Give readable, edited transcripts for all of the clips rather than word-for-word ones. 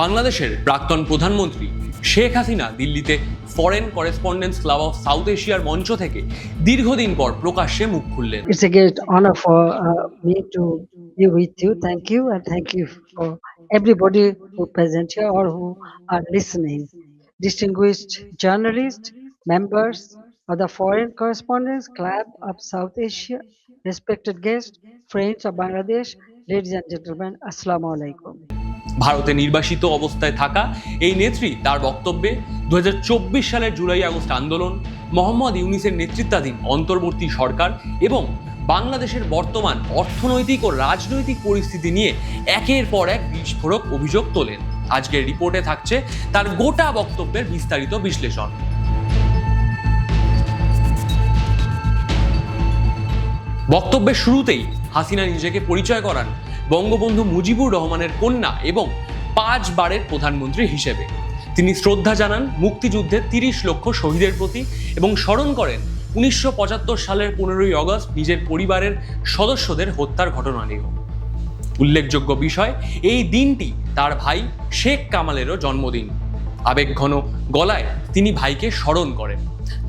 বাংলাদেশের প্রাক্তন প্রধানমন্ত্রী শেখ হাসিনা দিল্লিতে foreign correspondence club of south এশিয়ার মঞ্চ থেকে দীর্ঘদিন পর প্রকাশ্যে মুখ খুললেন। It's a great honor for me to be with you. Thank you, and thank you for everybody who present here or who are listening. Distinguished journalists, members of the Foreign Correspondents Club of South Asia, respected guests, friends of Bangladesh, ladies and gentlemen, Assalamu alaikum. ভারতে নির্বাসিত অবস্থায় থাকা এই নেত্রী তার বক্তব্যে 2024 সালের July August আন্দোলন, মোহাম্মদ ইউনূসের নেতৃত্বাধীন অন্তর্বর্তী সরকার এবং বাংলাদেশের বর্তমান অর্থনৈতিক ও রাজনৈতিক পরিস্থিতি নিয়ে একের পর এক বিস্ফোরক অভিযোগ তোলেন। আজকের রিপোর্টে থাকছে তার গোটা বক্তব্যের বিস্তারিত বিশ্লেষণ। বক্তব্যের শুরুতেই হাসিনা নিজেকে পরিচয় করান বঙ্গবন্ধু মুজিবুর রহমানের কন্যা এবং 5 বারের প্রধানমন্ত্রী হিসেবে। তিনি শ্রদ্ধা জানান মুক্তিযুদ্ধের 30 লক্ষ শহীদের প্রতি এবং স্মরণ করেন 1975 সালের 15ই আগস্ট নিজের পরিবারের সদস্যদের হত্যার ঘটনা নিয়েও। উল্লেখযোগ্য বিষয়, এই দিনটি তার ভাই শেখ কামালেরও জন্মদিন। আবেগঘন গলায় তিনি ভাইকে স্মরণ করেন।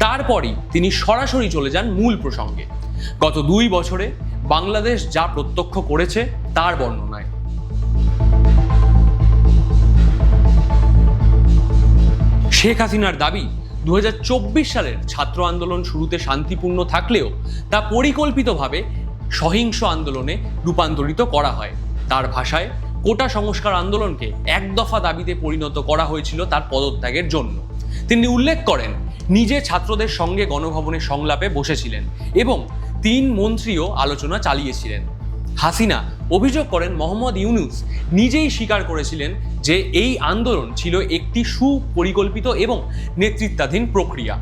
তারপরই তিনি সরাসরি চলে যান মূল প্রসঙ্গে, গত 2 বছরে বাংলাদেশ যা প্রত্যক্ষ করেছে তার বর্ণনায়। শেখ হাসিনার দাবি 2024 সালের ছাত্র আন্দোলন শুরুতে শান্তিপূর্ণ থাকলেও তা পরিকল্পিতভাবে সহিংস আন্দোলনে রূপান্তরিত করা হয়। তার ভাষায়, কোটা সংস্কার আন্দোলনকে এক দফা দাবিতে পরিণত করা হয়েছিল তার পদত্যাগের জন্য। তিনি উল্লেখ করেন নিজে ছাত্রদের সঙ্গে গণভবনে সংলাপে বসেছিলেন এবং 3 মন্ত্রীও আলোচনা চালিয়েছিলেন। হাসিনা অভিযোগ করেন মোহাম্মদ ইউনূস নিজেই স্বীকার করেছিলেন যে এই আন্দোলন ছিল একটি সুপরিকল্পিত এবং নেতৃত্বাধীন প্রক্রিয়া।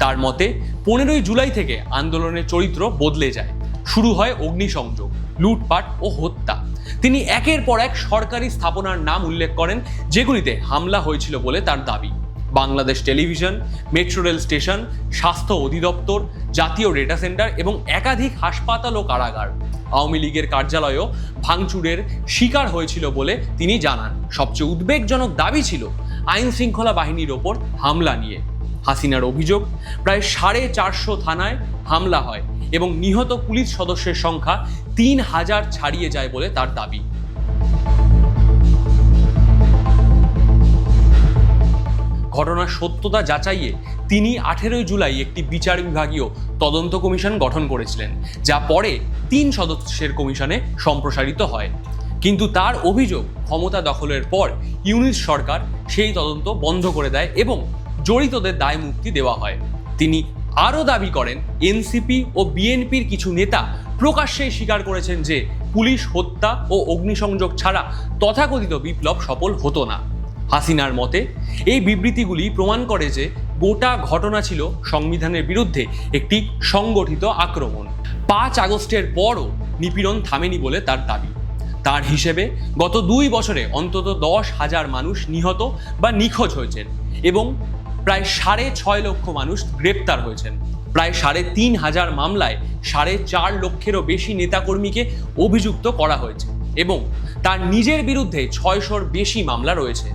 তার মতে 15ই জুলাই থেকে আন্দোলনের চরিত্র বদলে যায়। শুরু হয় অগ্নিসংযোগ, লুটপাট ও হত্যা। তিনি একের পর এক সরকারি স্থাপনার নাম উল্লেখ করেন যেগুলিতে হামলা হয়েছিল বলে তার দাবি। Bangladesh television, metro rail station, স্বাস্থ্য অধিদপ্তর, জাতীয় ডেটা সেন্টার এবং একাধিক হাসপাতাল ও কারাগার, আওয়ামী লীগের কার্যালয়ও ভাঙচুরের শিকার হয়েছিল বলে তিনি জানান। সবচেয়ে উদ্বেগজনক দাবি ছিল আইন শৃঙ্খলা বাহিনীর ওপর হামলা নিয়ে। হাসিনার অভিযোগ, প্রায় 450 থানায় হামলা হয় এবং নিহত পুলিশ সদস্যের সংখ্যা 3000 ছাড়িয়ে যায় বলে তার দাবি। ঘটনার সত্যতা যাচাইয়ে তিনি 18ই জুলাই একটি বিচার বিভাগীয় তদন্ত কমিশন গঠন করেছিলেন, যা পরে 3 সদস্যের কমিশনে সম্প্রসারিত হয়। কিন্তু তার অভিযোগ, ক্ষমতা দখলের পর ইউনূস সরকার সেই তদন্ত বন্ধ করে দেয় এবং জড়িতদের দায় মুক্তি দেওয়া হয়। তিনি আরও দাবি করেন এনসিপি ও বিএনপির কিছু নেতা প্রকাশ্যেই স্বীকার করেছেন যে পুলিশ হত্যা ও অগ্নিসংযোগ ছাড়া তথাকথিত বিপ্লব সফল হতো না। হাসিনার মতে এই বিবৃতিগুলি প্রমাণ করে যে গোটা ঘটনা ছিল সংবিধানের বিরুদ্ধে একটি সংগঠিত আক্রমণ। 5 আগস্টের পরও নিপীড়ন থামেনি বলে তার দাবি। তার হিসেবে গত 2 বছরে অন্তত 10,000 মানুষ নিহত বা নিখোঁজ হয়েছেন এবং প্রায় 6.5 লক্ষ মানুষ গ্রেপ্তার হয়েছেন। প্রায় 3,500 মামলায় 4.5 লক্ষেরও বেশি নেতাকর্মীকে অভিযুক্ত করা হয়েছে এবং তার নিজের বিরুদ্ধে 600-র বেশি মামলা রয়েছে।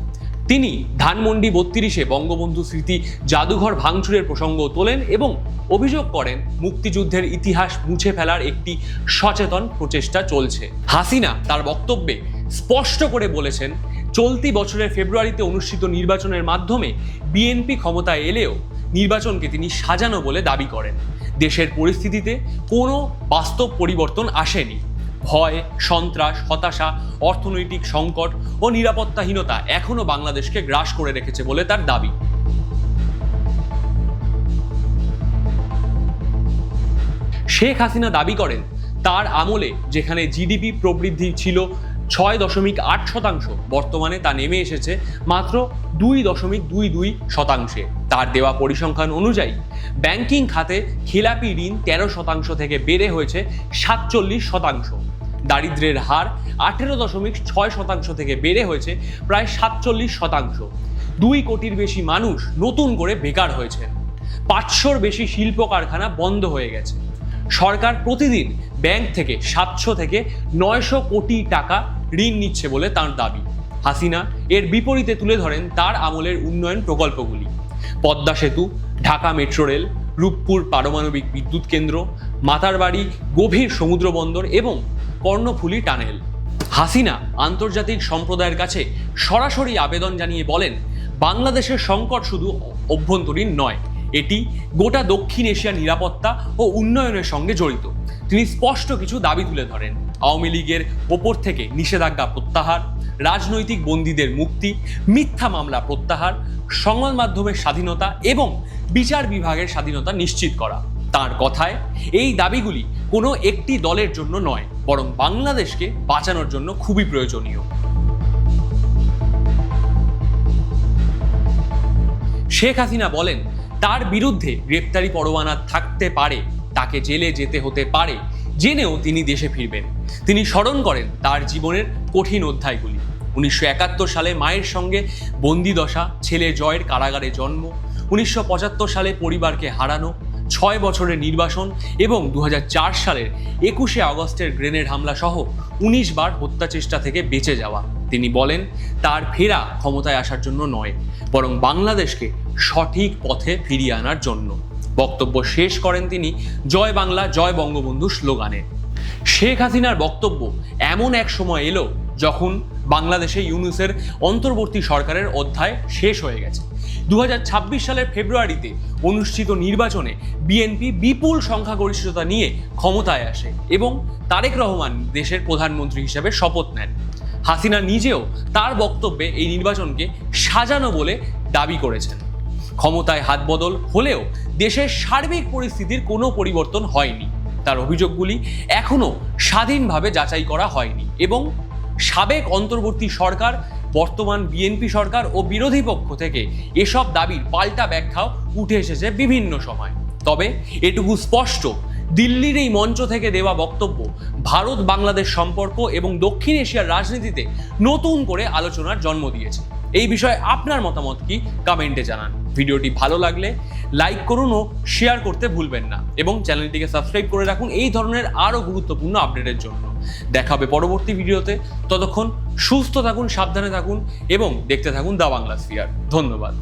তিনি ধানমন্ডি 32-এ বঙ্গবন্ধু স্মৃতি জাদুঘর ভাঙচুরের প্রসঙ্গ তোলেন এবং অভিযোগ করেন মুক্তিযুদ্ধের ইতিহাস মুছে ফেলার একটি সচেতন প্রচেষ্টা চলছে। হাসিনা তার বক্তব্যে স্পষ্ট করে বলেছেন, চলতি বছরের ফেব্রুয়ারিতে অনুষ্ঠিত নির্বাচনের মাধ্যমে বিএনপি ক্ষমতায় এলেও নির্বাচনকে তিনি সাজানো বলে দাবি করেন। দেশের পরিস্থিতিতে কোনো বাস্তব পরিবর্তন আসেনি। ভয়, সন্ত্রাস, হতাশা, অর্থনৈতিক সংকট ও নিরাপত্তাহীনতা এখনো বাংলাদেশকে গ্রাস করে রেখেছে বলে তার দাবি। শেখ হাসিনা দাবি করেন তার আমলে যেখানে জিডিপি প্রবৃদ্ধি ছিল 6.8%, বর্তমানে তা নেমে এসেছে মাত্র 2.22%। তার দেওয়া পরিসংখ্যান অনুযায়ী ব্যাংকিং খাতে খেলাপি ঋণ 13% থেকে বেড়ে হয়েছে 47%। দারিদ্র্যের হার 18.6% থেকে বেড়ে হয়েছে প্রায় 47%। 2 কোটির বেশি মানুষ নতুন করে বেকার হয়েছেন। 500-র বেশি শিল্প কারখানা বন্ধ হয়ে গেছে। সরকার প্রতিদিন ব্যাংক থেকে 700 থেকে 900 কোটি টাকা ঋণ নিচ্ছে বলে তার দাবি। হাসিনা এর বিপরীতে তুলে ধরেন তার আমলের উন্নয়ন প্রকল্পগুলি। পদ্মা সেতু, ঢাকা মেট্রো রেল, রূপপুর পারমাণবিক বিদ্যুৎ কেন্দ্র, মাতারবাড়ি গভীর সমুদ্র বন্দর এবং কর্ণফুলী টানেল। হাসিনা আন্তর্জাতিক সম্প্রদায়ের কাছে সরাসরি আবেদন জানিয়ে বলেন, বাংলাদেশের সংকট শুধু অভ্যন্তরীণ নয়, এটি গোটা দক্ষিণ এশিয়ার নিরাপত্তা ও উন্নয়নের সঙ্গে জড়িত। তিনি স্পষ্ট কিছু দাবি তুলে ধরেন: আওয়ামী লীগের ওপর থেকে নিষেধাজ্ঞা প্রত্যাহার, রাজনৈতিক বন্দীদের মুক্তি, মিথ্যা মামলা প্রত্যাহার, সংবাদ মাধ্যমের স্বাধীনতা এবং বিচার বিভাগের স্বাধীনতা নিশ্চিত করা। তার কথায় এই দাবিগুলি কোনো একটি দলের জন্য নয়, বরং বাংলাদেশকে বাঁচানোর জন্য খুবই প্রয়োজনীয়। শেখ হাসিনা বলেন, তার বিরুদ্ধে গ্রেপ্তারি পরোয়ানা থাকতে পারে, তাকে জেলে যেতে হতে পারে, জেনেও তিনি দেশে ফিরবেন। তিনি স্মরণ করেন তার জীবনের কঠিন অধ্যায়গুলি। 1971 সালে মায়ের সঙ্গে বন্দিদশা, ছেলে জয়ের কারাগারে জন্ম, 1975 সালে পরিবারকে হারানো, 6 বছরের নির্বাসন এবং 2004 সালের 21শে আগস্টের গ্রেনেড হামলা সহ 19 বার হত্যা চেষ্টা থেকে বেঁচে যাওয়া। তিনি বলেন, তার ফেরা ক্ষমতায় আসার জন্য নয়, বরং বাংলাদেশকে সঠিক পথে ফিরিয়ে আনার জন্য। বক্তব্য শেষ করেন তিনি জয় বাংলা জয় বঙ্গবন্ধু স্লোগানে। শেখ হাসিনার বক্তব্য এমন এক সময় এলো যখন বাংলাদেশে ইউনূসের অন্তর্বর্তী সরকারের অধ্যায় শেষ হয়ে গেছে। 2026 সালের ফেব্রুয়ারিতে অনুষ্ঠিত নির্বাচনে বিএনপি বিপুল সংখ্যাগরিষ্ঠতা নিয়ে ক্ষমতায় আসে এবং তারেক রহমান দেশের প্রধানমন্ত্রী হিসেবে শপথ নেন। হাসিনা নিজেও তার বক্তব্যে এই নির্বাচনকে সাজানো বলে দাবি করেছেন। ক্ষমতায় হাতবদল হলেও দেশের সার্বিক পরিস্থিতির কোনো পরিবর্তন হয়নি। তার অভিযোগগুলি এখনো স্বাধীনভাবে যাচাই করা হয়নি এবং সাবেক অন্তর্বর্তী সরকার, বর্তমান বিএনপি সরকার ও বিরোধী পক্ষ থেকে এসব দাবির পাল্টা ব্যাখ্যাও উঠে এসেছে বিভিন্ন সময়। তবে এটুকু স্পষ্ট, দিল্লির এই মঞ্চ থেকে দেওয়া বক্তব্য ভারত বাংলাদেশ সম্পর্ক এবং দক্ষিণ এশিয়ার রাজনীতিতে নতুন করে আলোচনার জন্ম দিয়েছে। এই বিষয়ে আপনার মতামত কি কমেন্টে জানান। ভিডিওটি ভালো লাগলে লাইক করুন ও শেয়ার করতে ভুলবেন না এবং চ্যানেলটিকে সাবস্ক্রাইব করে রাখুন এই ধরনের আরও গুরুত্বপূর্ণ আপডেটের জন্য। দেখা হবে পরবর্তী ভিডিওতে। ততক্ষণ সুস্থ থাকুন, সাবধানে থাকুন এবং দেখতে থাকুন দ্য বাংলা স্ফিয়ার। ধন্যবাদ।